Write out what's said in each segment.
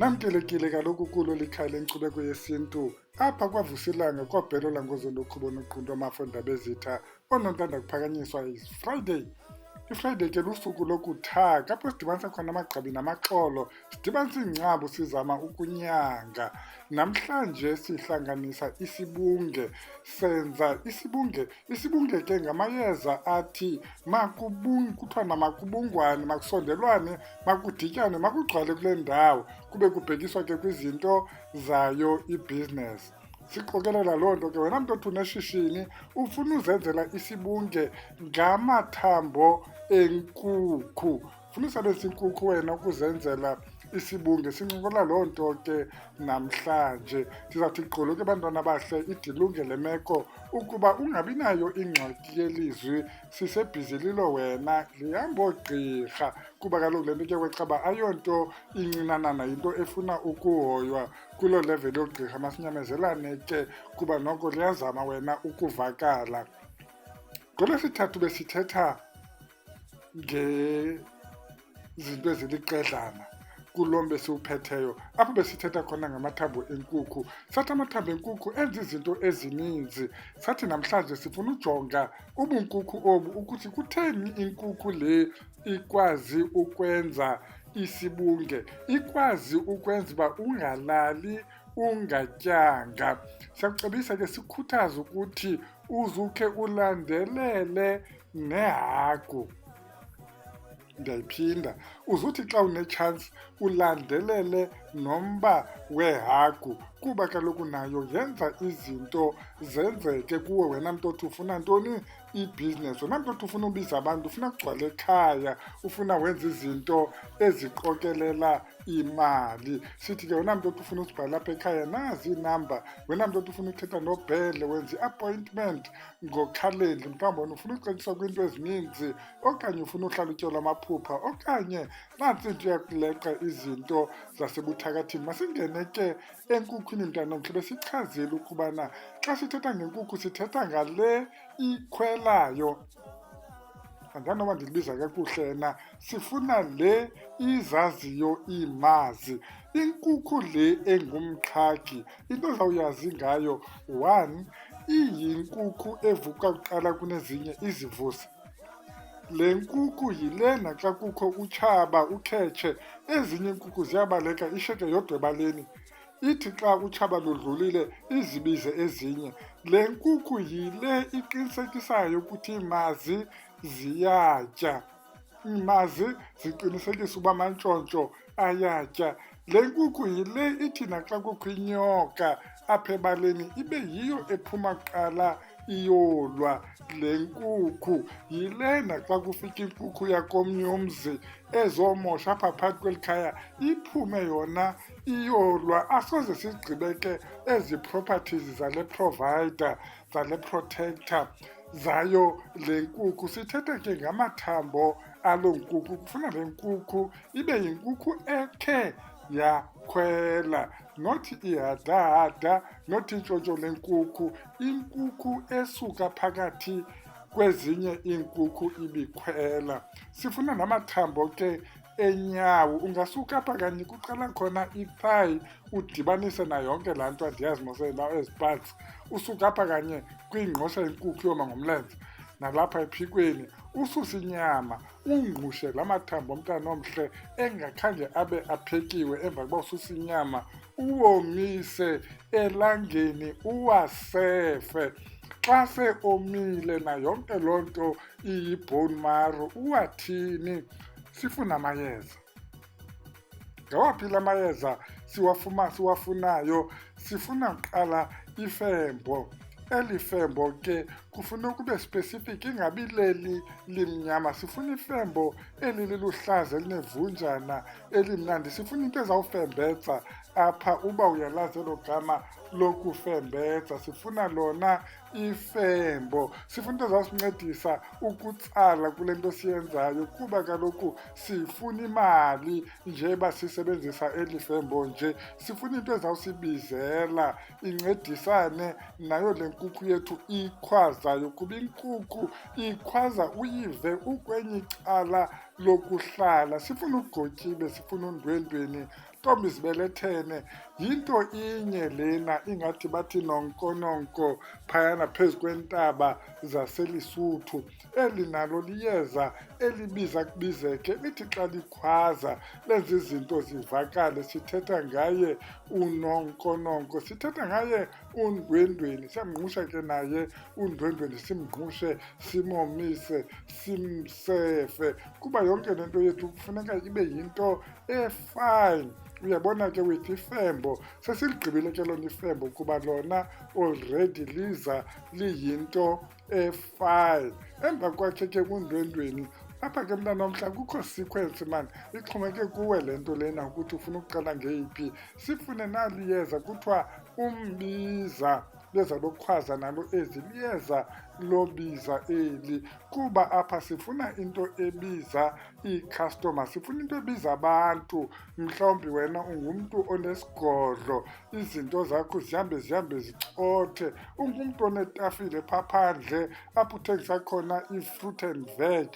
Namkelekile kaloku kulo likhaya lenkcubeko yesintu apha kwaVusilanga kwabhelela ngozonoqhubo noqunto amafondaba bezitha oonontanda kuphakanyiswa iFriday. IFriday ke lusuku lokuthaka apho sidibanisa khona amagqabi namaxolo, sidibanisa iingcabo sizama ukunyanga. Namhlanje sihlanganisa isibunge, senza isibunge. Isibunge ke ngamayeza athi kuthiwa makubungwane, makusondelwane, makudityanwe, makugcwale kule ndawo, kube kubhekiswa ke kwizinto zayo ibhizinesi. Siqokelela loo nto ke wena mntu othi uneshishini ufuna uzenzela isibunge ngamathambo enkukhu, ufuna usebenzisa inkukhu wena ukuzenzela isibunge. Sincokola loo nto ke namhlanje. Ndizawuthi gqolo ke bantwana bahle, idilungele meko ukuba ungabi nayo ingxaki yelizwi, sisebhizililo wena, lihamba oogqirha kuba kaloku le nto ke wecaba ayonto incinanana, yinto efuna ukuhoywa kuloo level yogqirha. Masinyamezelane ke kuba noko liyazama wena ukuvakala. NgoLwesithathu besithetha ngezinto eziliqedlana kulo besiwuphetheyo, apho besithetha khona ngamathambo enkukhu. Sathi amathambo enkukhu enza izinto ezininzi. Sathi namhlanje sifuna ujonga ubunkukhu obu ukuthi kutheni inkukhu le ikwazi ukwenza isibunge, ikwazi ukwenza uba ungalali ungatyanga. Siyakucebisa ke sikhuthaze ukuthi uzukhe ulandelele nehagu. Ndiyayiphinda, uzuthi xa unetshansi ulandelele nomba wehagu kuba kaloku nayo yenza izinto zenzeke kuwe. Wena mntu othi ufuna ntoni? Ibhizinesi. Wena mntu othi ufuna ubiza abantu, ufuna kugcwala ekhaya, ufuna wenza izinto eziqokelela imali. Sithi ke wena mntu othi ufuna usibhala apha ekhaya, nazi iinamba. Wena mntu othi ufuna uthetha nobhele, wenza i-appointment ngokhalendle, mhlawumbi ufuna ucetyiswa kwiinto ezininzi, okanye ufuna uhlalutyelwa amaphupha, okanye nantsi into yakuleqa izinto zasebuthakathini. Masingene ke enkukhwini mntanomhle. Besichazile ukubana xa sithetha ngenkukhu sithetha ngale ikhwelayo. Andazi noba ndilibiza kakuhle na. Sifuna le izaziyo imazi. Inkukhu le engumqhagi, into ozawuyazi ngayo, 1, iyinkukhu evuka kuqala kunezinye izivusi. Le nkukhu yile naxa kukho utshaba, ukhetshe, ezinye iinkukhu ziyabaleka ishiyeke yodwa ebaleni. Ithi xa utshaba ludlulile izibize ezinye. Le nkukhu yile iqinisekisayo ukuthi iimazi ziyatya. Iimazi ziqinisekisa uba amantshontsho ayatya. Le nkukhu yile ithi naxa kukho inyoka apha ebaleni ibe yiyo ephuma kuqala iyolwa. Le nkukhu yile naxa kufika inkukhu yakomnye umzi ezomosha apha phakathi kweli khaya iphume yona iyolwa. Asoze sigqibeke ezi properties zale provider, zale protector zayo le nkukhu. Sithetha ke ngamathambo aloo nkukhu. Kufuna le nkukhu ibe yinkukhu ekhe yakhwela, not ihadahada, not intshontsho lenkukhu, inkukhu esuka phakathi kwezinye iinkukhu ibikhwela. Sifuna namathambo ke enyawo. Ungasuka apha kanye kuqala khona ithayi udibanise na yonke laa nto andiyazi mosela ezi parts. Usuka apha kanye kwingqosha yenkukhu yoma ngomlenze nalapha ephikweni, ususe inyama, ungqushe la mathambo mntana omhle engakhange abe aphekiwe. Emva kuba ususe inyama, uwomise elangeni, uwasefe. Xa se omile na yonke loo nto iyi-bone marrow, uwathini? Sifuna amayeza. Ngawaphi la mayeza siwafunayo? Sifuna kuqala Ifembo. Eli Fembo ke kufuna kube specific, ingabi leli limnyama. Sifuna Ifembo eli liluhlaza elinevunjana elimnandi. Sifuna into ezawufembetsa apha, uba uyalazi elo gama lokufembetsa. Sifuna lona Ifembo. Sifuna into ezawusincedisa ukutsala kule nto siyenzayo kuba kaloku sifuna imali njeba sisebenzisa eli Fembo nje. Sifuna into ezawusibizela incedisane nayo le nkukhu yethu ikhwazayo, kuba inkukhu ikhwaza uyive ukwenye icala lokuhlala. Sifuna ugotyibe, sifuna undwendweni ntombi zibelethene, yinto inye lena ingathi bathi nonkononko phayana phezu kwentaba zaseLesotho. Eli nalo liyeza elibiza kubizeke, lithi xa likhwaza lenza izinto zivakale. Sithetha ngaye unonkononko, sithetha ngaye undwendweni. Siyamngqusha ke naye undwendweni, simngqushe, simomise, simsefe, kuba yonke le nto yethu kufuneka ibe yinto efine. Uyabona ke with Ifembo, sesiligqibile ke lona Ifembo kuba lona already liza liyinto efine. Emva kwakhe ke kundwendweni apha ke mntana omhla kukho sequence man, ixhomeke kuwe le nto lena ukuthi ufuna ukuqala ngeyiphi. Sifune naliyeza kuthiwa umbiza, leza lokhwaza nalo ezi liyeza lobiza eli, kuba apha sifuna into ebiza iikhastoma, sifuna into ebiza abantu. Mhlawumbi wena ungumntu onesigodlo, izinto zakho zihambe zicothe, ungumntu onetafile phaa phandle apho uthengisa khona i-fruit and veg.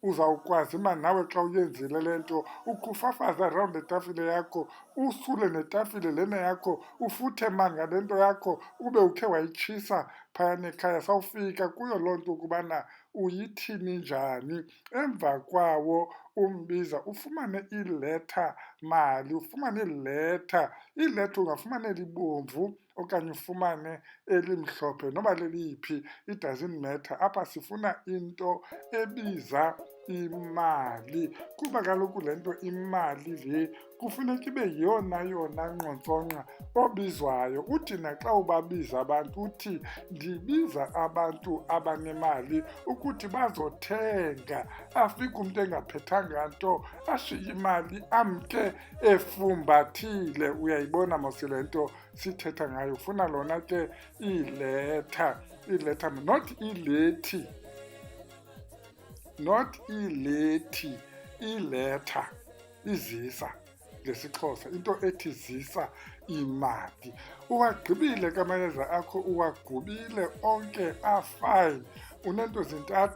Uzawukwazi man nawe xa uyenzile le nto ukufafaza around letafile yakho, usule netafile lena yakho, ufuthe manga le nto yakho ube ukhe wayitshisa phayana ekhaya. Sawufika kuyo loo nto ukubana uyithini njani. Emva kwawo umbiza ufumane iLetha mali, ufumane iLetha. iLetha ungafumana elibomvu okanye ufumane elimhlophe, noba leliphi, it doesn't matter. Apha sifuna into ebiza imali, kuba kaloku le nto imali le kufuneka ibe yona nqontsonqa obizwayo. Uthi naxa ubabiza abantu uthi ndibiza abantu abanemali ukuthi bazothenga. Afike umntu engaphethanga nto, ashiye imali amke efumbathile. Uyayibona mos le nto sithetha ngayo. Ufuna lona ke iLetha, not iLethi, not iLethi, iLetha, izisa ngesiXhosa, into ethi zisa imali. Uwagqibile ke amayeza akho, uwagubile onke afine. Unento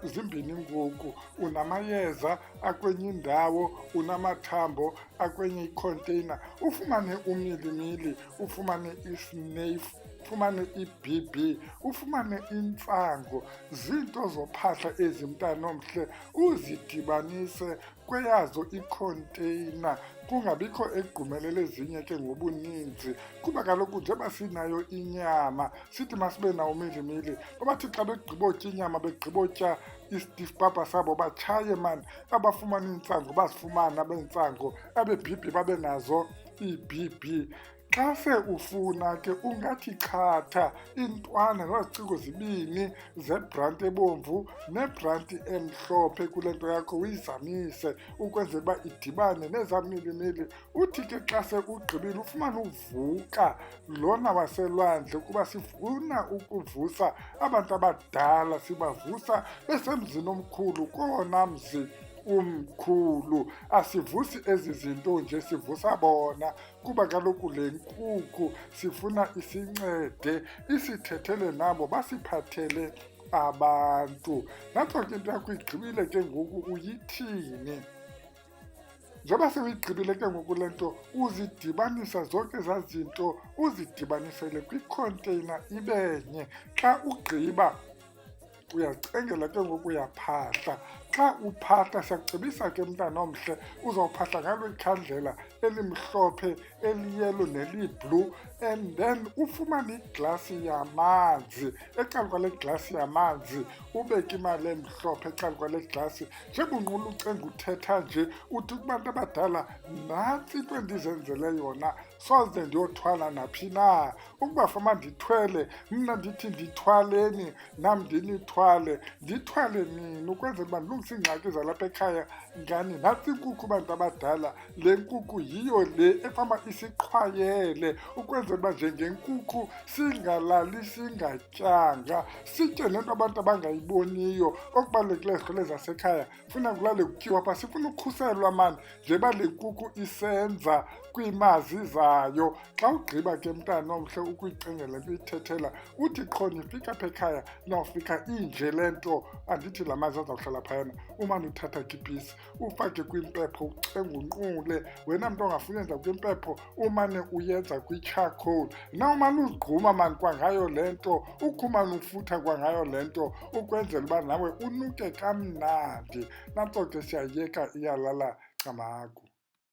zimbini ngoku, unamayeza akwenye indawo, unamathambo akwenye ikhonteyina. Ufumane umilimili, ufumane isneyifu, ufumane iBB, ufumane intsango. Zinto zophahla ezi mntana omhle, uzidibanise kweyazo ikhonteyina, kungabikho egqumelele ezinye ke ngobuninzi. Kuba kaloku njengoba sinayo inyama, sithi masibe nawo umilimili, babathi xa begqibotya inyama, begqibotya istif papa sabo batshaye man, abafumana iintsango bazifumana beentsango, abeBB babe nazo iBB. Xa se ufuna ke ungathi chatha intwana neziciko zibini zebranti ebomvu nebranti emhlophe kule nto yakho, uyizamise ukwenzela uba idibane nezaa milimili. Uthi ke xa se ugqibile ufumane uvuka lona waselwandle, kuba sifuna ukuvusa abantu abadala, sibavusa besemzini omkhulu, kowona mzi umkhulu. Asivusi ezi zinto nje, sivusa bona, kuba kaloku le nkukhu sifuna isincede, isithethele nabo, basiphathele abantu. Natsho ke into yakho igqibile ke ngoku, uyithini? Njengoba sewuyigqibile ke ngoku le nto, uzidibanisa zonke ezaa zinto, uzidibanisele kwikhonteyina ibenye. Xa ugqiba uyacengela ke ngoku, uyaphahla. Xa uphahla, siyakucebisa ke mntana omhle, uzawuphahla ngalo ikhandlela elimhlophe, eliyelo neliblue, and then ufumane iglasi yamanzi. Ecala kwale glasi yamanzi ubeke imali emhlophe ecala kwale glasi. Njengoba unqula ucenga uthetha nje, uthi kubantu abadala, nantsi into endizenzele yona, soze ndiyothwala naphi na. Ukuba fama ndithwele, mna ndithi ndithwaleni, nam ndinithwale. Ndithwale nini ukwenzela uba ndilungise iingxaki zalapha ekhaya ngani? Nantsi inkukhu bantu abadala, le nkukhu yiyo le efama isiqhwayele ukwenzela uba njengenkukhu singalali singatyanga, sitye nento abantu abangayiboniyo. Okubalulekileyo zigqile zasekhaya funa kulale kutyiwa phaa, sifuna ukukhuselwa mani njeba le nkukhu isenza kwiimazi zayo. Xa ugqiba ke mntana omhle ukuyicengela nto uyithethela, uthi qho nifika apha ekhaya, nawufika inje le nto, andithi la mazi azawuhlala phayana lana, umane uthatha ke ipisi ufake kwimpepho ucengunqule. Wena mntu ongafuni yenza kwimpepho umane uyenza kwi-charcoal. Na umane uzigquma mani kwangayo le nto, ukhumane ufutha kwangayo le nto, ukwenzela uba nawe unuke kamnandi. Nantso ke siyayeka iyalala camagu.